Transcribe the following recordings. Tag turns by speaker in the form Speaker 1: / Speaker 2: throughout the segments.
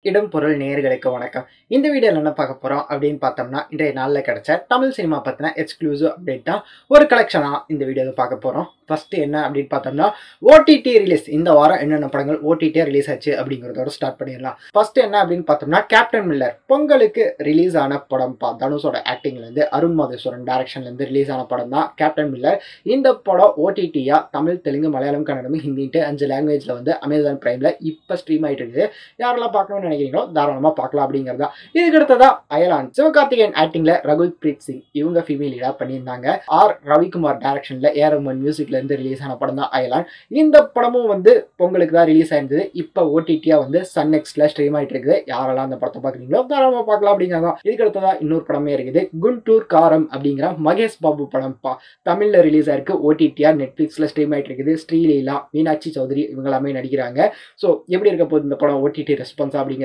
Speaker 1: இடம் பொருள் நேயர்களுக்கு வணக்கம். இந்த வீடியோல என்ன பார்க்க போறோம் அப்படின்னு பார்த்தோம்னா, இன்றைய நாள்ல கிடைச்ச தமிழ் சினிமா பத்தின எக்ஸ்க்ளூசிவ் அப்டேட் தான் ஒரு கலெக்ஷனா இந்த வீடியோல பார்க்க போறோம். ஃபர்ஸ்ட் என்ன அப்படின்னு பார்த்தோம்னா, ஓடிடி ரிலீஸ். இந்த வாரம் என்னென்ன படங்கள் ஓடிடியா ரிலீஸ் ஆச்சு அப்படிங்கிறதோட ஸ்டார்ட் பண்ணிடலாம். ஃபர்ஸ்ட் என்ன அப்படின்னு பார்த்தோம்னா, கேப்டன் மில்லர் பொங்கலுக்கு ரிலீஸ் ஆன படம். தனுஷோட ஆக்டிங்ல இருந்து அருண் மாதேஸ்வரன் டைரக்ஷன்ல இருந்து ரிலீஸ் ஆன படம் தான் கேப்டன் மில்லர். இந்த படம் ஓடிடியா தமிழ், தெலுங்கு, மலையாளம், கன்னடம், ஹிந்திட்டு 5 லாங்குவேஜ்ல வந்து அமேசான் பிரைம்ல இப்ப ஸ்ட்ரீம் ஆயிட்டு இருக்குது. யாரெல்லாம் பார்க்கணும்னு நினைக்கிறீங்களோ தாராளமா பார்க்கலாம் அப்படிங்கிறதா. இதுக்கு அடுத்ததா அயலான். சிவகார்த்திகேயன் ஆக்டிங்ல ரகுல் பிரீத் சிங் இவங்க ஃபீமேல் லீடா பண்ணியிருந்தாங்க. ஆர் ரவிக்குமார் டைரக்ஷன்ல ஏஆர் ரஹ்மான் மியூசிக்ல இருந்து ரிலீஸ் ஆன படம் தான் அயலான். இந்த படமும் வந்து பொங்கலுக்கு தான் ரிலீஸ் ஆயிருந்தது. இப்ப ஓடிடியா வந்து சன் நெக்ஸ்ட்ல ஸ்ட்ரீம் ஆயிட்டு இருக்குது. யாரெல்லாம் அந்த படத்தை பார்க்குறீங்களோ தாராளமா பார்க்கலாம் அப்படிங்கிறதா. இதுக்கு அடுத்ததா இன்னொரு படமே இருக்குது, குண்டூர் காரம் அப்படிங்கிற மகேஷ் பாபு படம். தமிழ்ல ரிலீஸ் ஆயிருக்கு. ஓடிடியா நெட்ஃபிளிக்ஸ்ல ஸ்ட்ரீம் ஆயிட்டு இருக்குது. ஸ்ரீலீலா, மீனாட்சி சௌத்ரி இவங்க எல்லாமே நடிக்கிறாங்க. ஸோ எப்படி இருக்க போகுது இந்த படம் ஓடிடி ரெஸ்பான்ஸ் அப்படிங்கிறத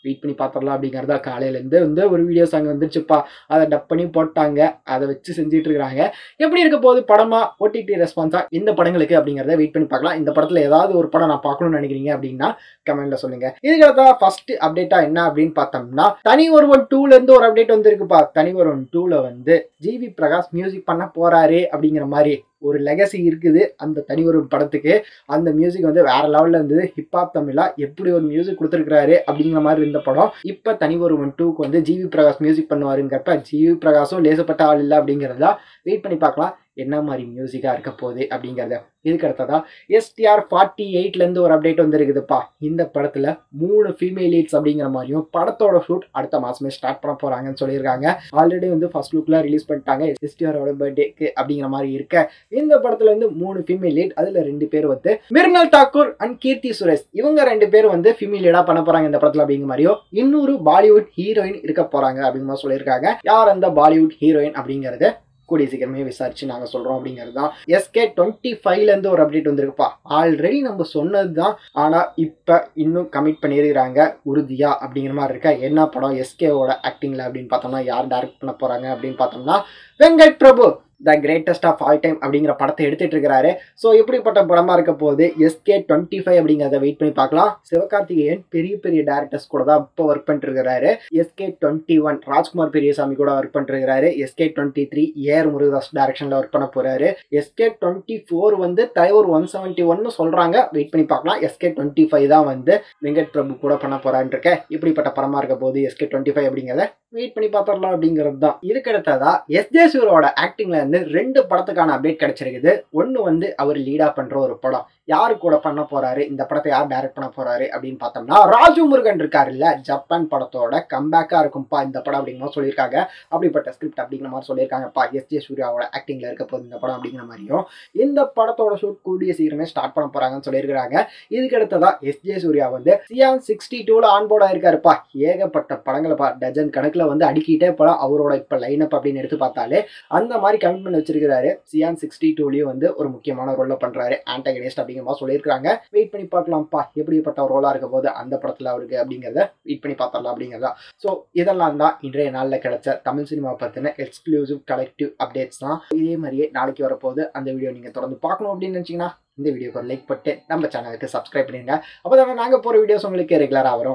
Speaker 1: வெயிட் பண்ணி பார்த்துடலாம் அப்படிங்கிறதா. காலையிலேருந்து வந்து ஒரு வீடியோஸ் அங்கே வந்துருச்சுப்பா, அதை டப் பண்ணி போட்டாங்க, அதை வச்சு செஞ்சுட்டு இருக்கிறாங்க. எப்படி இருக்க போகுது படமா ஓடிடி ரெஸ்பான்ஸா இந்த படங்களுக்கு அப்படிங்கிறத வெயிட் பண்ணி பார்க்கலாம். இந்த படத்தில் ஏதாவது ஒரு படம் நான் பார்க்கணும்னு நினைக்கிறீங்க அப்படின்னா கமெண்ட்ல சொல்லுங்க. இதுக்கு ஃபர்ஸ்ட் அப்டேட்டா என்ன அப்படின்னு பார்த்தோம்னா, தனி ஒருவன் 2ல இருந்து ஒரு அப்டேட் வந்திருக்குப்பா. தனி ஒருவன் 2ல வந்து ஜிவி பிரகாஷ் மியூசிக் பண்ண போறாரு அப்படிங்கிற மாதிரி ஒரு லெகசி இருக்குது அந்த தனி ஒரு படத்துக்கு. அந்த மியூசிக் வந்து வேற லெவல்ல இருந்தது. ஹிப்ஹாப் தமிழா எப்படி ஒரு மியூசிக் கொடுத்துருக்காரு அப்படிங்கிற மாதிரி இருந்த படம். இப்ப தனி ஒருவன் 2க்கு வந்து ஜிவி பிரகாஷ் மியூசிக் பண்ணுவாருங்கிறப்ப ஜிவி பிரகாஷும் லேசப்பட்ட ஆள் இல்லை அப்படிங்கிறதா. வெயிட் பண்ணி பார்க்கலாம் என்ன மாதிரி மியூசிக்கா இருக்க போகுது அப்படிங்கிறத. இதுக்கு அடுத்ததா STR 48ல இருந்து ஒரு அப்டேட் வந்துருக்குதுப்பா. இந்த படத்துல 3 ஃபீமேல் லீட்ஸ் அப்படிங்கிற மாதிரியும் படத்தோட ஷூட் அடுத்த மாசமே ஸ்டார்ட் பண்ண போறாங்கன்னு சொல்லியிருக்காங்க. ஆல்ரெடி வந்து ஃபர்ஸ்ட் லுக்லாம் ரிலீஸ் பண்ணிட்டாங்க STRோட பர்த்டேக்கு அப்படிங்கிற மாதிரி இருக்க. இந்த படத்துல வந்து 3 ஃபீமேல் லீட், அதுல 2 பேர் வந்து மிர்னல் தாக்கூர் அண்ட் கீர்த்தி சுரேஷ். இவங்க 2 பேரும் வந்து ஃபீமேல் லீடா பண்ண போறாங்க இந்த படத்துல அப்படிங்கிற மாதிரியும். இன்னொரு பாலிவுட் ஹீரோயின் இருக்க போறாங்க அப்படிங்கிற மாதிரி சொல்லியிருக்காங்க. யார் அந்த பாலிவுட் ஹீரோயின் அப்படிங்கறது கூடிய சீக்கிரமே விசாரிச்சு நாங்க சொல்றோம் அப்படிங்கிறது தான். SK25ல இருந்து ஒரு அப்டேட் வந்திருக்குப்பா. ஆல்ரெடி நம்ம சொன்னதுதான், ஆனா இப்ப இன்னும் கமிட் பண்ணியிருக்கிறாங்க உறுதியா அப்படிங்கிற மாதிரி இருக்க. என்ன படம் SKவோட ஆக்டிங்ல அப்படின்னு பார்த்தோம்னா யார் டைரக்ட் பண்ண போறாங்க அப்படின்னு பார்த்தோம்னா Venkat Prabhu the greatest of all time அப்படிங்கிற படத்தை எடுத்துட்டு இருக்கிறாரு. ஸோ எப்படிப்பட்ட படமா இருக்க போகுது SK25 அப்படிங்கிறத வெயிட் பண்ணி பார்க்கலாம். சிவகார்த்திகேயன் பெரிய பெரிய டேரக்டர்ஸ் கூட தான் இப்போ ஒர்க் பண்ணிட்டு இருக்கிறாரு. SK21 ராஜ்குமார் பெரியசாமி கூட ஒர்க் பண்ணிட்டு இருக்கிறாரு. SK23 ஏஆர் முருகதாஸ் டைரக்ஷன்ல ஒர்க் பண்ண போறாரு. SK24 வந்து தலைவர் 171 சொல்றாங்க. வெயிட் பண்ணி பார்க்கலாம். SK25 தான் வந்து வெங்கட் பிரபு கூட பண்ண போறான்னு இருக்க. இப்படிப்பட்ட படமா இருக்க போகுது SK25 அப்படிங்கிறத வெயிட் பண்ணி பார்த்துடலாம் அப்படிங்கிறது தான். இதுக்கு அடுத்ததா SJ சூரியோட ஆக்டிங்ல இருந்து 2 படத்துக்கான அப்டேட் கிடைச்சிருக்குது. ஒன்னு வந்து அவர் லீடா பண்ற ஒரு படம். யாரு கூட பண்ண போறாரு, இந்த படத்தை யார் டைரக்ட் பண்ண போறாரு அப்படின்னு பார்த்தோம்னா ராஜு முருகன் இருக்காரு இல்ல, ஜப்பான் படத்தோட கம்பேக்கா இருக்கும்பா இந்த படம் அப்படிங்கிற மாதிரி சொல்லியிருக்காங்க. அப்படிப்பட்ட ஸ்கிரிப்ட் அப்படிங்கிற மாதிரி சொல்லியிருக்காங்கப்பா. SJ சூர்யாவோட ஆக்டிங்ல இருக்க போகுது இந்த படம் அப்படிங்கிற மாதிரியும். இந்த படத்தோட ஷூட் கூடிய சீக்கிரமே ஸ்டார்ட் பண்ண போறாங்கன்னு சொல்லியிருக்காங்க. இதுக்கு அடுத்ததா SJ சூர்யா வந்து சியான் 62ல ஆன்போர்டா இருக்காருப்பா. ஏகப்பட்ட படங்களை டஜன் கணக்குல வந்து அடிக்கிட்டே போலாம். அவரோட இப்ப லைன் அப் அப்படின்னு எடுத்து பார்த்தாலே அந்த மாதிரி கமிட்மெண்ட் வச்சிருக்காரு. சியான் 62லயும் வந்து ஒரு முக்கியமான ரோல்ல பண்றாரு, ஆன்டகனிஸ்ட் அப்படிங்கிற மாதிரி சொல்லியிருக்காங்க. வெயிட் பண்ணி பார்க்கலாம்ப்பா எப்படிப்பட்ட ரோலா இருக்க போது அந்த படத்துல அவருக்கு அப்படிங்கிறத வெயிட் பண்ணி பார்த்துடலாம் அப்படிங்கிறதா. ஸோ இதெல்லாம் தான் இன்றைய நாளில் கிடைச்ச தமிழ் சினிமா பத்தின எக்ஸ்க்ளூசிவ் கலெக்டிவ் அப்டேட்ஸ் தான். இதே மாதிரியே நாளைக்கு வரப்போகுது. அந்த வீடியோ நீங்க தொடர்ந்து பார்க்கணும் அப்படின்னு நினைச்சீங்கன்னா இந்த வீடியோக்கு ஒரு லைக் போட்டு நம்ம சேனலுக்கு சப்ஸ்கிரைப் பண்ணிடுங்க. அப்போதான் நாங்கள் போகிற வீடியோஸ் உங்களுக்கு ரெகுலராக வரும்.